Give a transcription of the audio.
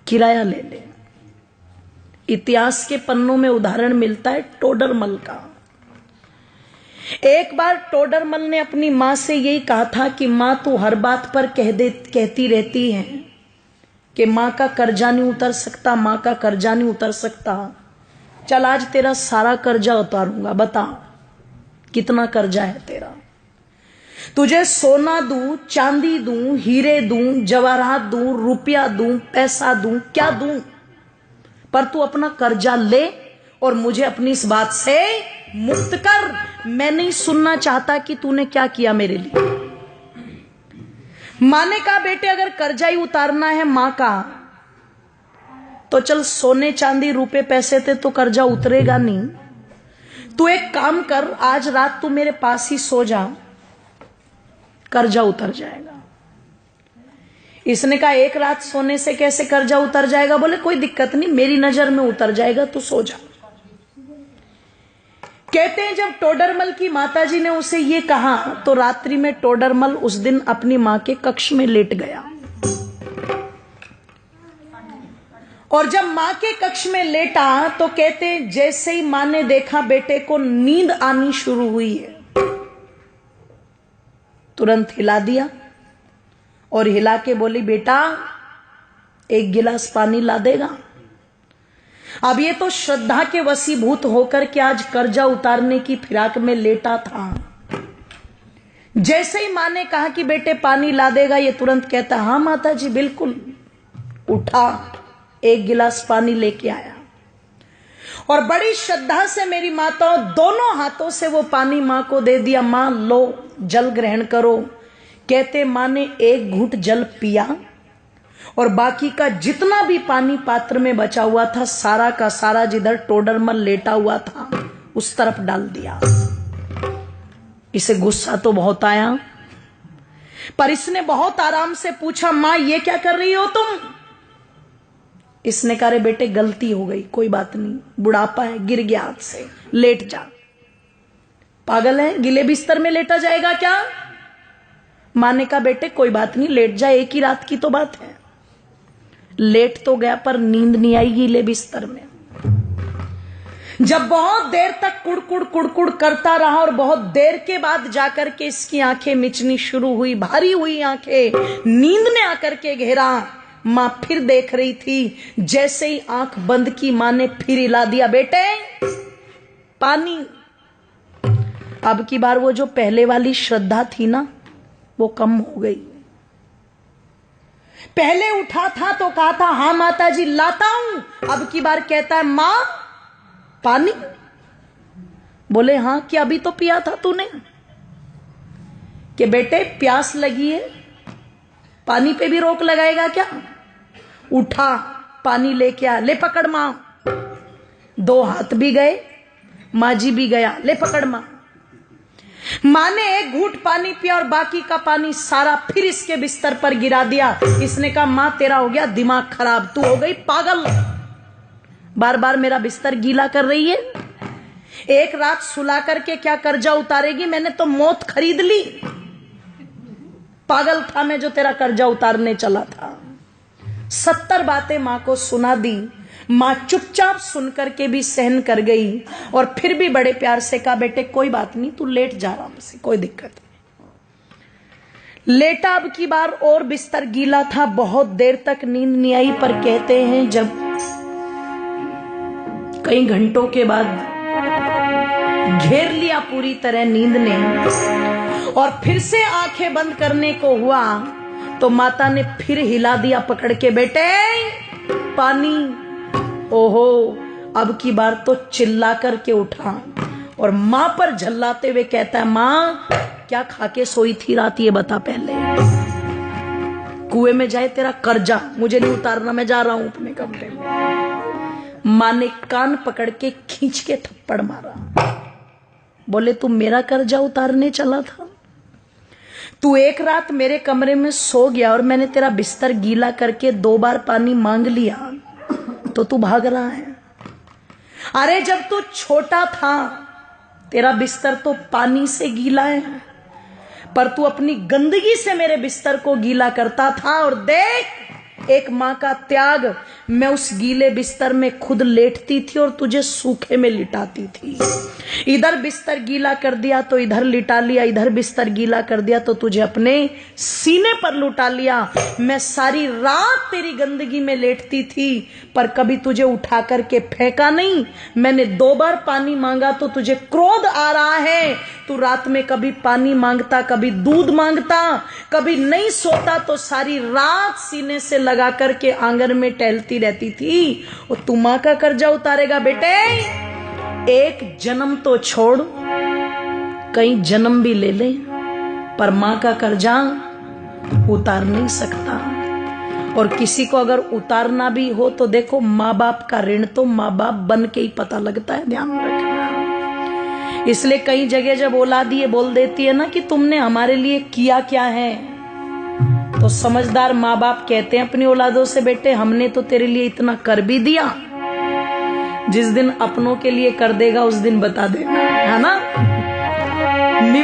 किराया ले ले। इतिहास के पन्नों में उदाहरण मिलता है टोडरमल का। एक बार टोडरमल ने अपनी मां से यही कहा था कि मां तू हर बात पर कहती रहती है कि मां का कर्जा नहीं उतर सकता, मां का कर्जा नहीं उतर सकता। चल आज तेरा सारा कर्जा उतारूंगा, बता कितना कर्जा है तेरा। तुझे सोना दूं, चांदी दूं, हीरे दूं, जवाहरात दूं, रुपया दूं, पैसा दूं, क्या दूं, पर तू अपना कर्जा ले और मुझे अपनी इस बात से मुक्त कर। मैं नहीं सुनना चाहता कि तूने क्या किया मेरे लिए। मां ने कहा बेटे अगर कर्जा ही उतारना है मां का तो चल सोने चांदी रुपए पैसे थे तो कर्जा उतरेगा नहीं। तू एक काम कर, आज रात तू मेरे पास ही सो जा, कर्जा उतर जाएगा। इसने कहा एक रात सोने से कैसे कर्जा उतर जाएगा? बोले कोई दिक्कत नहीं, मेरी नजर में उतर जाएगा, तू सो जा। कहते हैं जब टोडरमल की माताजी ने उसे ये कहा तो रात्रि में टोडरमल उस दिन अपनी मां के कक्ष में लेट गया। और जब मां के कक्ष में लेटा तो कहते हैं जैसे ही मां ने देखा बेटे को नींद आनी शुरू हुई है, तुरंत हिला दिया और हिला के बोली बेटा एक गिलास पानी ला देगा। अब ये तो श्रद्धा के वशीभूत होकर के आज कर्जा उतारने की फिराक में लेटा था। जैसे ही मां ने कहा कि बेटे पानी ला देगा, ये तुरंत कहता हाँ माता जी बिल्कुल। उठा, एक गिलास पानी लेके आया और बड़ी श्रद्धा से मेरी माताओं दोनों हाथों से वो पानी मां को दे दिया। मां लो जल ग्रहण करो। कहते मां ने एक घूंट जल पिया और बाकी का जितना भी पानी पात्र में बचा हुआ था सारा का सारा जिधर टोडरमल लेटा हुआ था उस तरफ डाल दिया। इसे गुस्सा तो बहुत आया, पर इसने बहुत आराम से पूछा मां ये क्या कर रही हो तुम? इसने कहा रे बेटे गलती हो गई, कोई बात नहीं, बुढ़ापा है, गिर गया हाथ से, लेट जा। पागल है, गिले बिस्तर में लेटा जाएगा क्या? मां ने कहा बेटे कोई बात नहीं, लेट जा, एक ही रात की तो बात है। लेट तो गया पर नींद नहीं आई गीले बिस्तर में। जब बहुत देर तक कुड़कुड़ कुड़कुड़ करता रहा और बहुत देर के बाद जाकर के इसकी आंखें मिचनी शुरू हुई, भारी हुई आंखें, नींद ने आकर के घेरा। मां फिर देख रही थी। जैसे ही आंख बंद की मां ने फिर हिला दिया बेटे पानी। अब की बार वो जो पहले वाली श्रद्धा थी ना वो कम हो गई। पहले उठा था तो कहा था हाँ माता जी लाता हूं, अब की बार कहता है मां पानी। बोले हाँ कि अभी तो पिया था तूने? कि बेटे प्यास लगी है, पानी पे भी रोक लगाएगा क्या? उठा पानी लेके आ, ले पकड़ मां। दो हाथ भी गए, मां जी भी गया, ले पकड़ मां। मां ने एक घूंट पानी पिया और बाकी का पानी सारा फिर इसके बिस्तर पर गिरा दिया। इसने कहा मां तेरा हो गया दिमाग खराब, तू हो गई पागल, बार बार मेरा बिस्तर गीला कर रही है। एक रात सुला करके क्या कर्जा उतारेगी? मैंने तो मौत खरीद ली। पागल था मैं जो तेरा कर्जा उतारने चला था। 70 बातें मां को सुना दी। मां चुपचाप सुन करके भी सहन कर गई और फिर भी बड़े प्यार से कहा बेटे कोई बात नहीं, तू लेट जा आराम से, कोई दिक्कत नहीं। लेटा अब की बार और बिस्तर गीला था, बहुत देर तक नींद नहीं आई। पर कहते हैं जब कई घंटों के बाद घेर लिया पूरी तरह नींद ने और फिर से आंखें बंद करने को हुआ तो माता ने फिर हिला दिया पकड़ के बेटे पानी। ओहो, अब की बार तो चिल्ला करके उठा और मां पर झल्लाते हुए कहता है मां क्या खा के सोई थी रात, ये बता पहले। कुएं में जाए तेरा कर्जा, मुझे नहीं उतारना, मैं जा रहा हूं अपने कमरे में। मां ने कान पकड़ के खींच के थप्पड़ मारा। बोले तू मेरा कर्जा उतारने चला था? तू एक रात मेरे कमरे में सो गया और मैंने तेरा बिस्तर गीला करके 2 बार पानी मांग लिया तो तू भाग रहा है। अरे जब तू छोटा था तेरा बिस्तर तो पानी से गीला है, पर तू अपनी गंदगी से मेरे बिस्तर को गीला करता था। और देख एक माँ का त्याग, मैं उस गीले बिस्तर में खुद लेटती थी और तुझे सूखे में लिटाती थी। इधर बिस्तर गीला कर दिया तो इधर लिटा लिया, इधर बिस्तर गीला कर दिया तो तुझे अपने सीने पर लुटा लिया। मैं सारी रात तेरी गंदगी में लेटती थी पर कभी तुझे उठा करके फेंका नहीं। मैंने 2 बार पानी मांगा तो तुझे क्रोध आ रहा है। तू रात में कभी पानी मांगता, कभी दूध मांगता, कभी नहीं सोता तो सारी रात सीने से लगा करके आंगन में टहलती रहती थी। और तू मां का कर्जा उतारेगा बेटे? एक जन्म तो छोड़, कई जन्म भी ले ले, पर मां का कर्जा उतार नहीं सकता। और किसी को अगर उतारना भी हो तो देखो, माँ बाप का ऋण तो माँ बाप बन के ही पता लगता है, ध्यान रखना। इसलिए कई जगह जब औलाद ये बोल देती है ना कि तुमने हमारे लिए किया क्या है, तो समझदार माँ बाप कहते हैं अपनी औलादों से, बेटे हमने तो तेरे लिए इतना कर भी दिया, जिस दिन अपनों के लिए कर देगा उस दिन बता देना, है ना।